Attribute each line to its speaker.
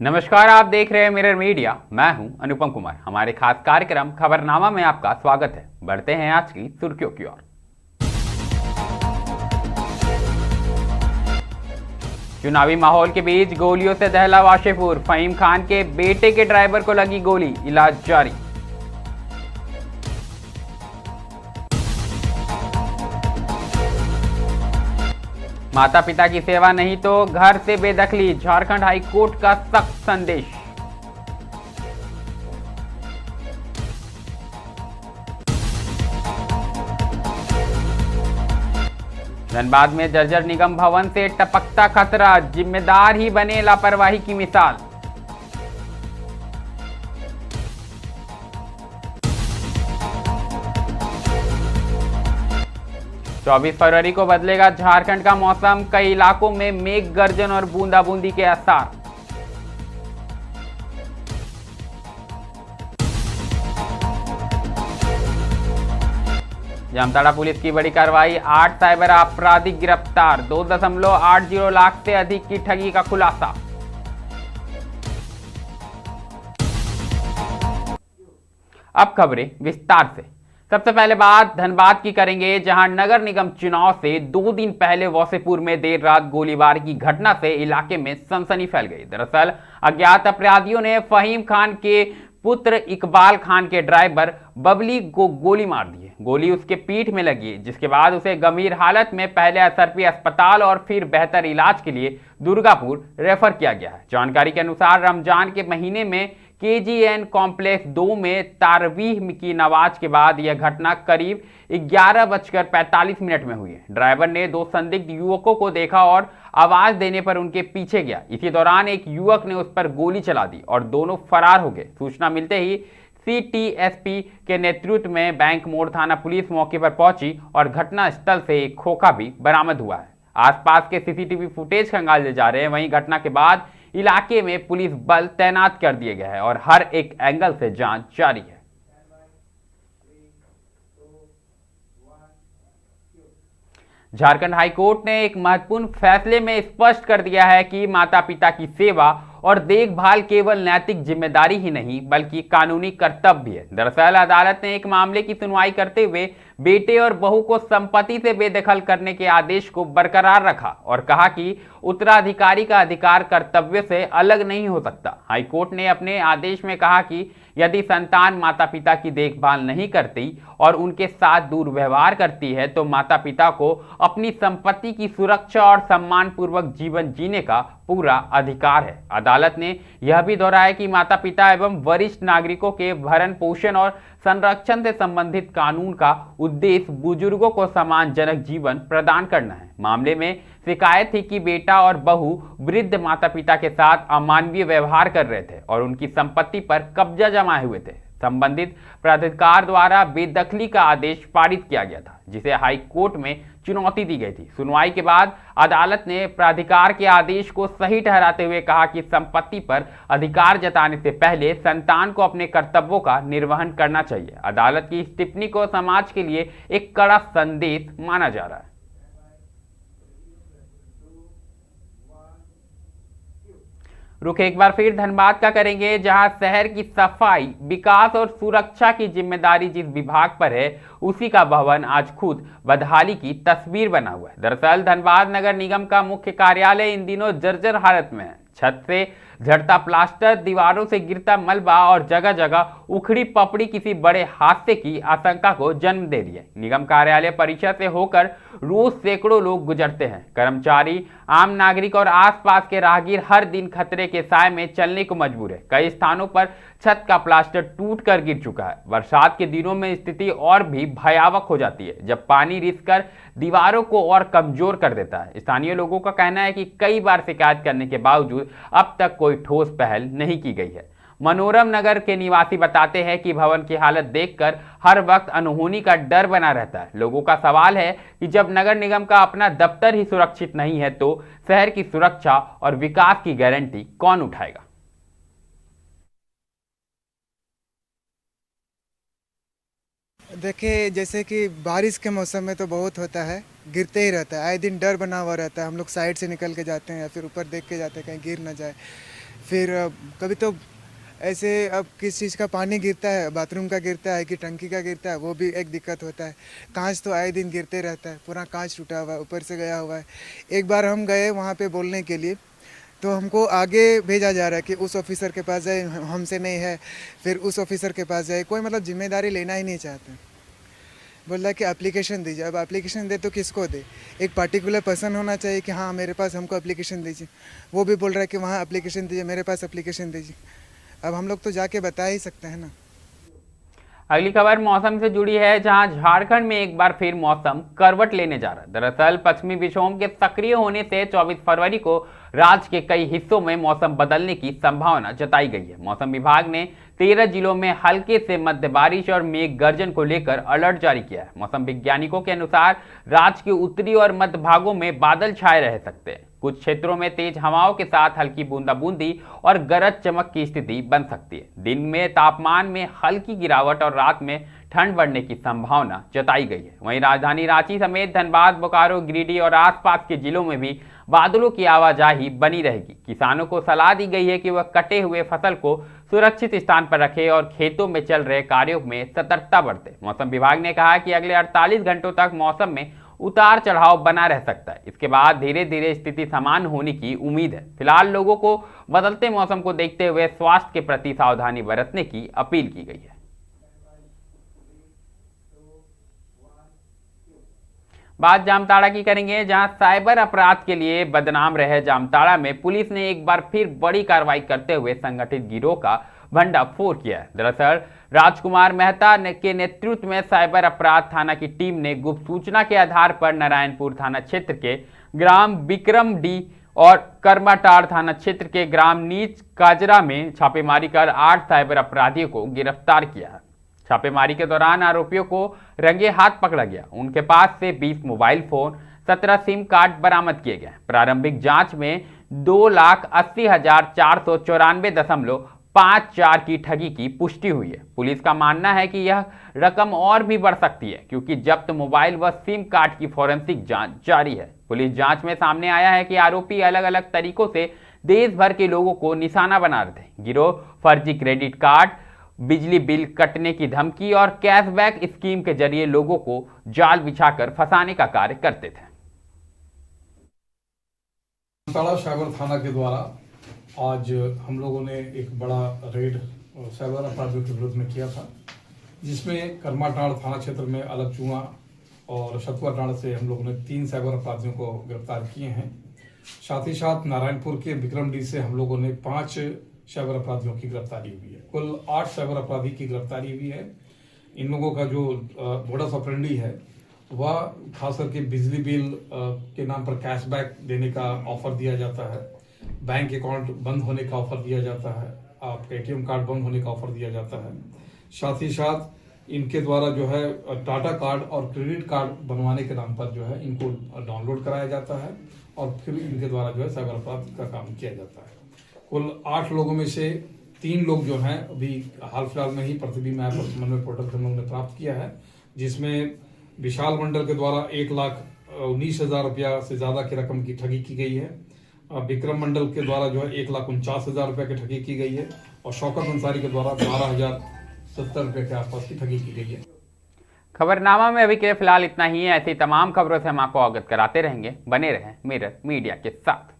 Speaker 1: नमस्कार, आप देख रहे हैं मिरर मीडिया। मैं हूं अनुपम कुमार। हमारे खास कार्यक्रम खबरनामा में आपका स्वागत है। बढ़ते हैं आज की सुर्खियों की ओर। चुनावी माहौल के बीच गोलियों से दहला वाशेपुर। फहीम खान के बेटे के ड्राइवर को लगी गोली, इलाज जारी। माता पिता की सेवा नहीं तो घर से बेदखली, झारखंड हाईकोर्ट का सख्त संदेश। धनबाद में जर्जर निगम भवन से टपकता खतरा, जिम्मेदार ही बने लापरवाही की मिसाल। चौबीस फरवरी को बदलेगा झारखंड का मौसम, कई इलाकों में मेघ गर्जन और बूंदाबूंदी के आसार। जामताड़ा पुलिस की बड़ी कार्रवाई, 8 साइबर आपराधिक गिरफ्तार, 2.80 लाख से अधिक की ठगी का खुलासा। अब खबरें विस्तार से। सबसे पहले बात धनबाद की करेंगे, जहां नगर निगम चुनाव से 2 दिन पहले वासेपुर में देर रात गोलीबारी की घटना से इलाके में सनसनी फैल गई। दरअसल अज्ञात अपराधियों ने फहीम खान के पुत्र इकबाल खान के ड्राइवर बबली को गोली मार दी है। गोली उसके पीठ में लगी, जिसके बाद उसे गंभीर हालत में पहले असरपी अस्पताल और फिर बेहतर इलाज के लिए दुर्गापुर रेफर किया गया है। जानकारी के अनुसार रमजान के महीने में KGN कॉम्प्लेक्स 2 में तारवीह की नमाज के बाद यह घटना करीब 11:45 में हुई है। ड्राइवर ने 2 संदिग्ध युवकों को देखा और आवाज देने पर उनके पीछे गया। इसी दौरान एक युवक ने उस पर गोली चला दी और दोनों फरार हो गए। सूचना मिलते ही CTSP के नेतृत्व में बैंक मोड़ थाना पुलिस मौके पर पहुंची और घटना स्थल से एक खोखा भी बरामद हुआ है। आसपास के CCTV फुटेज खंगाले जा रहे हैं। वहीं घटना के बाद इलाके में पुलिस बल तैनात कर दिए गए हैं और हर एक एंगल से जांच जारी है। झारखंड हाईकोर्ट ने एक महत्वपूर्ण फैसले में स्पष्ट कर दिया है कि माता पिता की सेवा और देखभाल केवल नैतिक जिम्मेदारी ही नहीं बल्कि कानूनी कर्तव्य भी है। दरअसल अदालत ने एक मामले की सुनवाई करते हुए बेटे और बहू को संपत्ति से बेदखल करने के आदेश को बरकरार रखा और कहा कि उत्तराधिकारी का अधिकार कर्तव्य से अलग नहीं हो सकता। हाईकोर्ट ने अपने आदेश में कहा कि यदि संतान माता पिता की देखभाल नहीं करती और उनके साथ दुर्व्यवहार करती है तो माता पिता को अपनी संपत्ति की सुरक्षा और सम्मानपूर्वक जीवन जीने का पूरा अधिकार है। अदालत ने यह भी दोहराया कि माता पिता एवं वरिष्ठ नागरिकों के भरण पोषण और संरक्षण से संबंधित कानून का उद्देश्य बुजुर्गों को सम्मानजनक जीवन प्रदान करना है। मामले में शिकायत थी कि बेटा और बहू वृद्ध माता पिता के साथ अमानवीय व्यवहार कर रहे थे और उनकी संपत्ति पर कब्जा जमाए हुए थे। संबंधित प्राधिकार द्वारा बेदखली का आदेश पारित किया गया था, जिसे हाई कोर्ट में चुनौती दी गई थी। सुनवाई के बाद अदालत ने प्राधिकार के आदेश को सही ठहराते हुए कहा कि संपत्ति पर अधिकार जताने से पहले संतान को अपने कर्तव्यों का निर्वहन करना चाहिए। अदालत की इस टिप्पणी को समाज के लिए एक कड़ा संदेश माना जा रहा है। रुख एक बार फिर धनबाद का करेंगे, जहां शहर की सफाई, विकास और सुरक्षा की जिम्मेदारी जिस विभाग पर है उसी का भवन आज खुद बदहाली की तस्वीर बना हुआ है। दरअसल धनबाद नगर निगम का मुख्य कार्यालय इन दिनों जर्जर हालत में है। छत से झड़ता प्लास्टर, दीवारों से गिरता मलबा और जगह जगह उखड़ी पपड़ी किसी बड़े हादसे की आशंका को जन्म दे रही है। निगम कार्यालय परिसर से होकर रोज सैकड़ों लोग गुजरते हैं। कर्मचारी, आम नागरिक और आसपास के राहगीर हर दिन खतरे के साए में चलने को मजबूर है। कई स्थानों पर छत का प्लास्टर टूटकर गिर चुका है। बरसात के दिनों में स्थिति और भी भयावह हो जाती है, जब पानी रिसकर दीवारों को और कमजोर कर देता है। स्थानीय लोगों का कहना है कि कई बार शिकायत करने के बावजूद अब तक कोई ठोस पहल नहीं की गई है। मनोरम नगर के निवासी बताते हैं कि भवन की हालत देखकर हर वक्त अनहोनी का डर बना रहता है। लोगों का सवाल है कि जब नगर निगम का अपना दफ्तर ही सुरक्षित नहीं है तो शहर की सुरक्षा और विकास की गारंटी कौन उठाएगा।
Speaker 2: देखिए, जैसे कि बारिश के मौसम में तो बहुत होता है, गिरते ही रहता है। आए दिन डर बना हुआ रहता है। हम लोग साइड से निकल के जाते हैं या फिर ऊपर देख के जाते हैं कहीं गिर ना जाए। फिर कभी तो ऐसे अब किस चीज़ का पानी गिरता है, बाथरूम का गिरता है कि टंकी का गिरता है, वो भी एक दिक्कत होता है। कांच तो आए दिन गिरते रहता है, पूरा कांच टूटा हुआ है, ऊपर से गया हुआ है। एक बार हम गए वहाँ पे बोलने के लिए, तो हमको आगे भेजा जा रहा है कि उस ऑफिसर के पास जाए, हमसे नहीं है। फिर उस ऑफिसर के पास जाए, कोई मतलब जिम्मेदारी लेना ही नहीं चाहते। बोल रहा है कि एप्लीकेशन दीजिए। अब एप्लीकेशन दे तो किसको दे? एक पर्टिकुलर पर्सन होना चाहिए कि हाँ मेरे पास हमको एप्लीकेशन दीजिए। वो भी बोल रहा है कि वहाँ एप्लीकेशन दीजिए, मेरे पास एप्लीकेशन दीजिए। अब हम लोग तो जाके बता ही सकते हैं ना।
Speaker 1: अगली खबर मौसम से जुड़ी है, जहां झारखंड में एक बार फिर मौसम करवट लेने जा रहा है। दरअसल पश्चिमी विक्षोभ के सक्रिय होने से 24 फरवरी को राज्य के कई हिस्सों में मौसम बदलने की संभावना जताई गई है। मौसम विभाग ने 13 जिलों में हल्के से मध्य बारिश और मेघ गर्जन को लेकर अलर्ट जारी किया है। मौसम वैज्ञानिकों के अनुसार राज्य के उत्तरी और मध्य भागों में बादल छाए रह सकते हैं। कुछ क्षेत्रों में तेज हवाओं के साथ हल्की बूंदाबूंदी और गरज चमक की स्थिति बन सकती है। दिन में तापमान में हल्की गिरावट और रात में ठंड बढ़ने की संभावना जताई गई है। वहीं राजधानी रांची समेत धनबाद, बोकारो, गिरिडीह और आसपास के जिलों में भी बादलों की आवाजाही बनी रहेगी। किसानों को सलाह दी गई है कि वह कटे हुए फसल को सुरक्षित स्थान पर रखें और खेतों में चल रहे कार्यों में सतर्कता बरतें। मौसम विभाग ने कहा कि अगले 48 घंटों तक मौसम में उतार चढ़ाव बना रह सकता है। इसके बाद धीरे धीरे स्थिति सामान्य होने की उम्मीद है। फिलहाल लोगों को बदलते मौसम को देखते हुए स्वास्थ्य के प्रति सावधानी बरतने की अपील की गई है। बात जामताड़ा की करेंगे, जहां साइबर अपराध के लिए बदनाम रहे जामताड़ा में पुलिस ने एक बार फिर बड़ी कार्रवाई करते हुए संगठित गिरोह का भंडाफोड़ किया है। दरअसल राजकुमार मेहता के नेतृत्व में साइबर अपराध थाना की टीम ने गुप्त सूचना के आधार पर नारायणपुर थाना क्षेत्र के ग्राम विक्रमडी और कर्माटाड़ थाना क्षेत्र के ग्राम नीच काजरा में छापेमारी कर 8 साइबर अपराधियों को गिरफ्तार किया है। छापेमारी के दौरान आरोपियों को रंगे हाथ पकड़ा गया। उनके पास से 20 मोबाइल फोन, 17 सिम कार्ड बरामद किए गए। प्रारंभिक जांच में 2,80,494.54 की ठगी की पुष्टि हुई है। पुलिस का मानना है कि यह रकम और भी बढ़ सकती है, क्योंकि जब्त मोबाइल व सिम कार्ड की फॉरेंसिक जांच जारी है। पुलिस जांच में सामने आया है कि आरोपी अलग अलग तरीकों से देश भर के लोगों को निशाना बना रहे थे। गिरोह फर्जी क्रेडिट कार्ड, बिजली बिल कटने की धमकी और कैशबैक स्कीम के जरिए लोगों को जाल बिछाकर फंसाने का कार्य करते थे।
Speaker 3: जामताड़ा साइबर थाना के द्वारा आज हम लोगों ने एक बड़ा रेड साइबर अपराधियों के विरुद्ध में किया था, जिसमें कर्माटाड़ थाना क्षेत्र में अलगचुआ और शतुआटाड़ से हम लोगों ने 3 साइबर अपराधियों को गिरफ्तार किए हैं। साथ ही साथ नारायणपुर के विक्रमडी से हम लोगों ने 5 साइबर अपराधियों की गिरफ्तारी हुई है। कुल 8 साइबर अपराधी की गिरफ्तारी हुई है। इन लोगों का जो मोडस ऑपरेंडी है वह खास करके बिजली बिल के नाम पर कैशबैक देने का ऑफर दिया जाता है, बैंक अकाउंट बंद होने का ऑफर दिया जाता है, आपका एटीएम कार्ड बंद होने का ऑफर दिया जाता है। साथ ही साथ इनके द्वारा जो है टाटा कार्ड और क्रेडिट कार्ड बनवाने के नाम पर जो है इनको डाउनलोड कराया जाता है और फिर इनके द्वारा जो है साइबर अपराध का काम किया जाता है। कुल 8 लोगों में से 3 लोग जो हैं अभी हाल फिलहाल में ही प्रतिबिंब ऐप और समन्वय पोर्टल से हम लोगों ने प्राप्त किया है, जिसमें विशाल मंडल के द्वारा 1,19,000 रुपया से ज्यादा की रकम की ठगी की गई है। विक्रम मंडल के द्वारा जो है 1,49,000 रुपये की ठगी की गई है और शौकत अंसारी के द्वारा 12,070 रुपये के आसपास की ठगी की गई है।
Speaker 1: खबरनामा में अभी के लिए फिलहाल इतना ही है। ऐसी तमाम खबरों से हम आपको अवगत कराते रहेंगे। बने रहें मिरर मीडिया के साथ।